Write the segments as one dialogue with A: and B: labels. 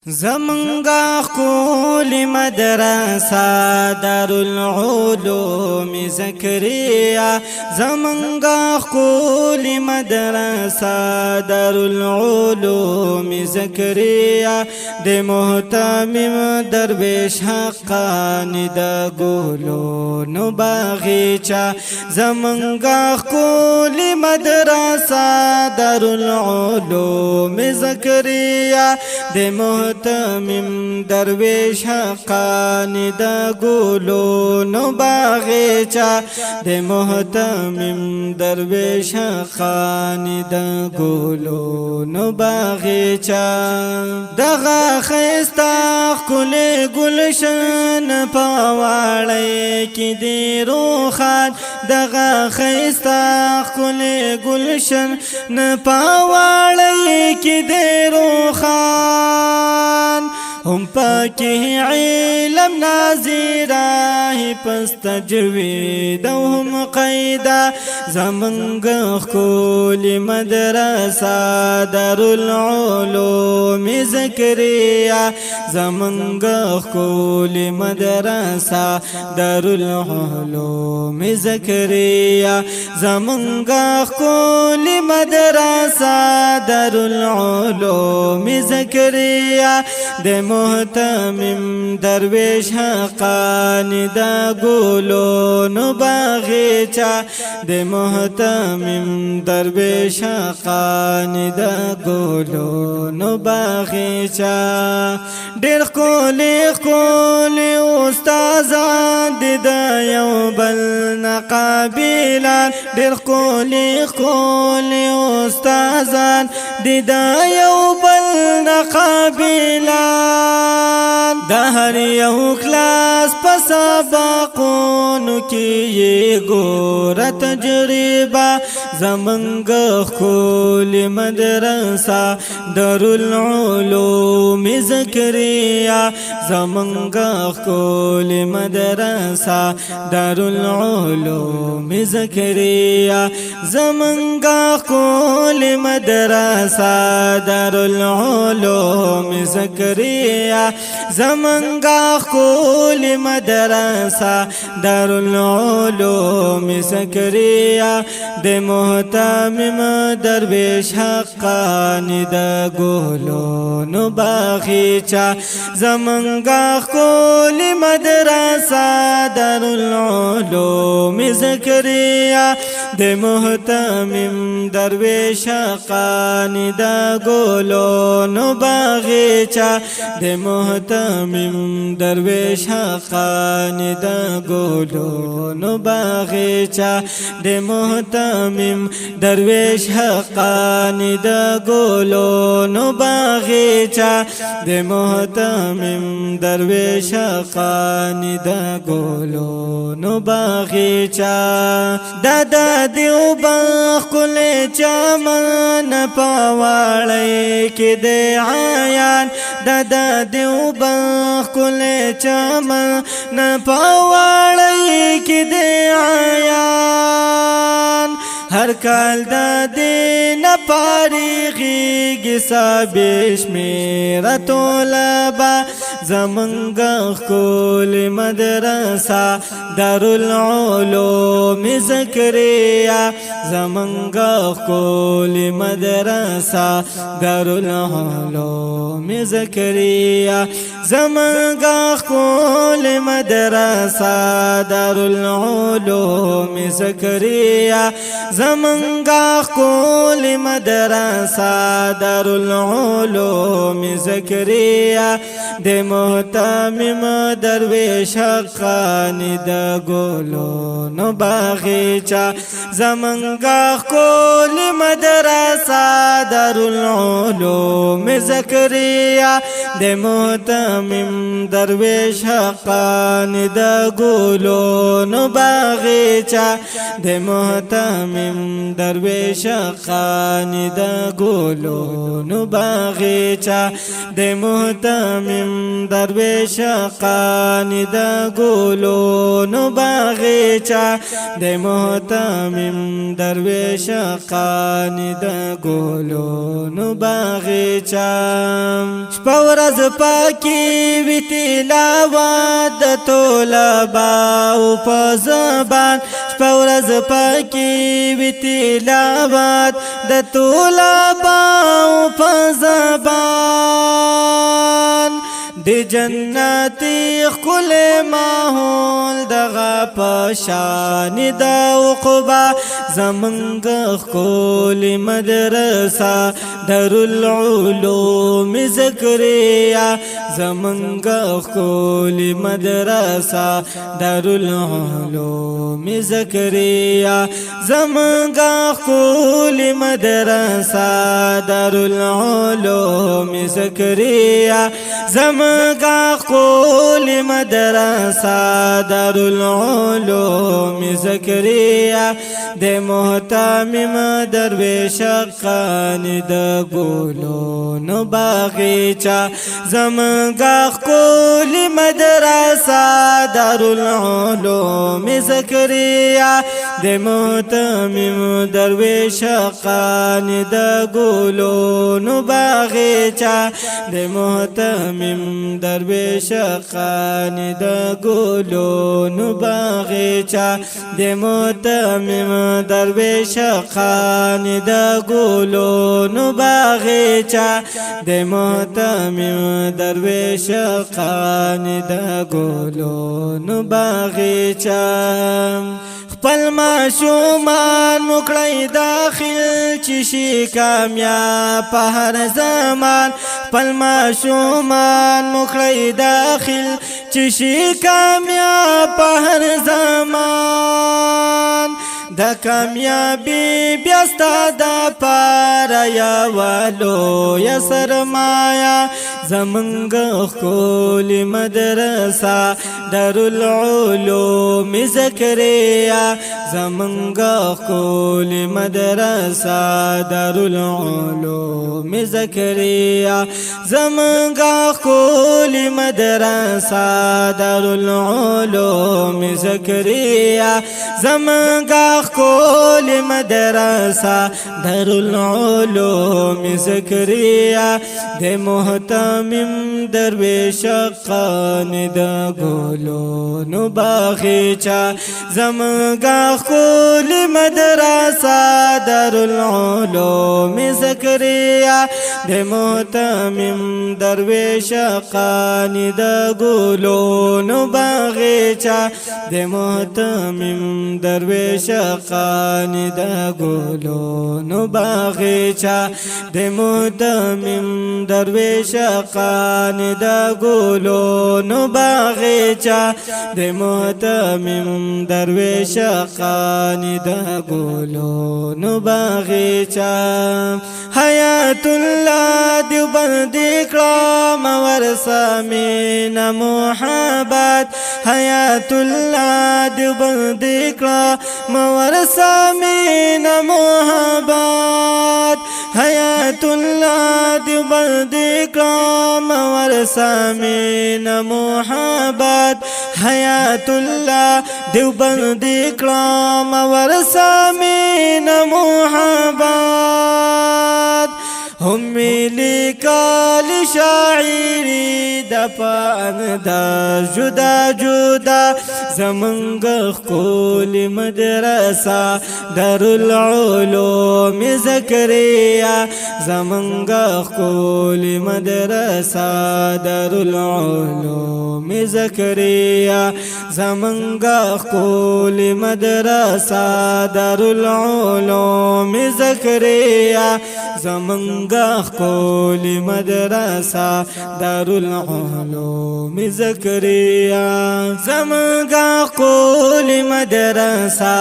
A: زمنگا خول مدرسہ دارالعلوم زکریا زمنگا خول مدرسہ دارالعلوم زکریا دے محتمم درویش حقانی دا گولو نو باغیچا زمنگا خول مدرسہ دارالعلوم زکریا دے محتمم درویش حقانی دا گولو نو باغیچا دے محتمم درویش حقانی دا گولو نو باغیچا دغا خیستا کل گلشن پاواڑی کی دی روخان دغا خیستا کل گلشن پاواڑی کی دی روخان هم پاکی علم نازیراہی پس تجوید هم قیدا زمنگ خول مدرسہ دارالعلوم زکریا زمنگ خول مدرسہ دارالعلوم زکریا زمنگ خول مدرسہ دارالعلوم زکریا دے محتمم درویش حقانی دا گولو نو باغیچا دے محتمم درویش حقانی دا گولو نو باغیچا دیر خولی استازان دی دا یو بل نقابیلان دیر خولی استازان دی دا یو بل نقابیلان دهر یو کلاس پس سبقونو کی یہ گور تجربہ زمنگ خول مدرسہ دارالعلوم زکریا زمنگ خول مدرسہ دارالعلوم زکریا زمنگ خول مدرسہ دارالعلوم زکریا زمنگا خول مدرسہ دارالعلوم زکریا دے محتمم درویش حقانی دا گولو نو باغیچا زمنگا خول مدرسہ دارالعلوم زکریا دے محتمم درویش حقانی دا گولو نو باغیچا دے محتمم درویش حقانی دا گولو نو باغیچا دے محتمم درویش حقانی دا گولو نو باغیچا دے محتمم درویش حقانی دا گولو نو باغیچا دادا دیو باغ کل چمن پاواڑی کی دے عیان دادا دیو باغ کل چمن پاواڑی کی دے عیان ہر کال دا دین پاریغی گسا بشمیرہ طلبہ زمنگ خول مدرسہ دارالعلوم زکریا زمنگ خول مدرسہ دارالعلوم زکریا زمنگ خول مدرسہ دارالعلوم زکریا زمنگ خول مدرسہ دارالعلوم زکریا دے محتمم درویش حقانی دا گولو نو باغیچا زمنگ خول مدرسہ دارالعلوم زکریا دے محتمم درویش حقانی دا گولو نو باغیچا دے محتمم درویش حقانی دا گولو نو باغیچا دے محتمم درویش حقانی دا گولو نو باغیچا دے محتمم درویش حقانی دا گولو نو باغیچا شپور ورځ پاکي وي تلاوت د طلباو په زبان شپه ورځ پاکي وي تلاوت د طلباو په زبان دی جنتی خل ماحول دغه پشان د عقبا زمنګ خل مدرسه دارالعلوم زکریا زمنګ خل مدرسه دارالعلوم زکریا زمنګ خل مدرسه دارالعلوم زکریا زمگا قول مدرسہ دارالعلوم زکریا دے محتمم درویش قانی دا گولون باغیچا زمگا قول مدرسہ دارالعلوم زکریا دے محتمم درویش قانی دا گولون باغیچا دے محتمم درویش قانی دا گلون باغیچا دے محتمم درویش قانی دا گلون باغیچا دے محتمم درویش قانی دا گلون باغیچا خپل ماشومان مکړی داخل چشي کامیاب په هر زمان خپل ماشومان مکړی داخل چشي کامیاب په هر زمان دا کامیابی بیاستا دا پارا یا والو یا سرمایا زمنگ خولی مدرسہ دارالعلوم زکریا زمنگ خولی مدرسہ دارالعلوم زکریا زمنگ خولی مدرسہ دارالعلوم زکریا زمنگ کول مدرسہ دارالعلوم زکریا دے محتمم درویش قانی دا گولون باغیچا زمگا کول مدرسہ دارالعلوم زکریا دے محتمم درویش قانی دا گولون باغیچا دے محتمم درویش قانی دا گلون باغیچا دے محتمم درویش قانی دا گلون باغیچا دے محتمم درویش قانی دا گلون باغیچا حیات اللہ دیوبند اکرام ورثہ من محبت حیات اللہ دیوبند اکرام ورثہ من محبت حیات اللہ دیوبند اکرام ورثہ من محبت حیات اللہ دیوبند اکرام ورثہ من محبت هم لیکال شاعری دپا انداز جدا جدا زمنگ خول مدرسہ دارالعلوم زکریا زمنگ خول مدرسہ دارالعلوم زکریا زمنگ خول مدرسہ دارالعلوم زکریا زمنگ کول مدرسہ دارالعلوم زکریا زمنگا کول مدرسہ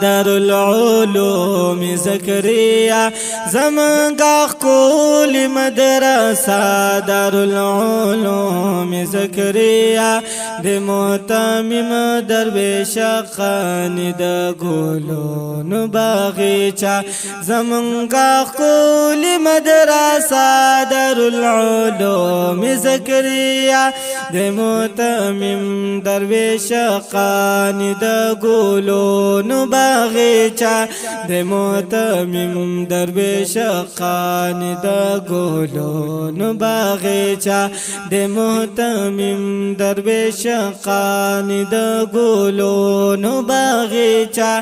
A: دارالعلوم زکریا زمنگا کول مدرسہ دارالعلوم زکریا دے محتمم درویش قانی دا گلون باغیچا زمنگا کول مدرسہ دارالعلوم زکریا زکریا د متمم درویش قانی د ګلونو باغچه د متمم درویش قانی د ګلونو باغچه د متمم درویش قانی د ګلونو باغچه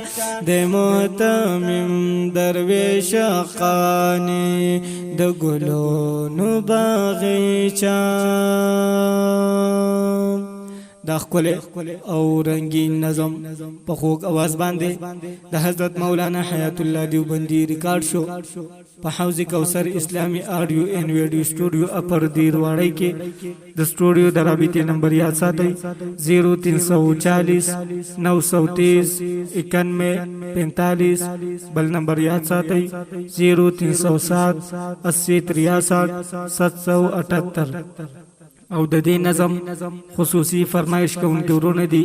A: د متمم درویش قانی د ګلونو باغچه دا خپل او رنگین نظم په خوږ आवाज باندې د حضرت مولانا حیات الله دیوبندی ریکارډ شو په حوض کوثر اسلامی آډیو اینڈ ویډیو سټوډیو اپر دیرواړی کې د سټوډیو د رابطې نمبر یاد ساتئ 0340 930 91 45 بل نمبر یاد ساتئ 0307 80 63 778 او د دې نظم خصوصي فرمایش کوونکي ورونه دي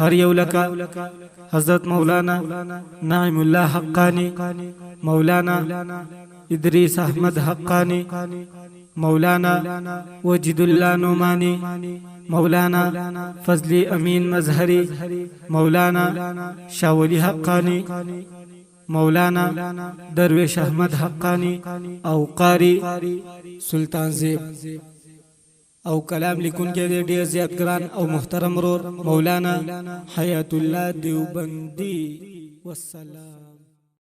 A: هر یو لکه حضرت مولانا نعیم الله حقانی، مولانا ادریس احمد حقانی، مولانا وجد الله نعمانی، مولانا فضلی امین مظهری، مولانا شاولی حقانی، مولانا درویش احمد حقانی او قاری سلطان زیب او کلام لیکون کې ډیر زیات ګران او محترم رور مولانا حیات الله دیوبندی والسلام.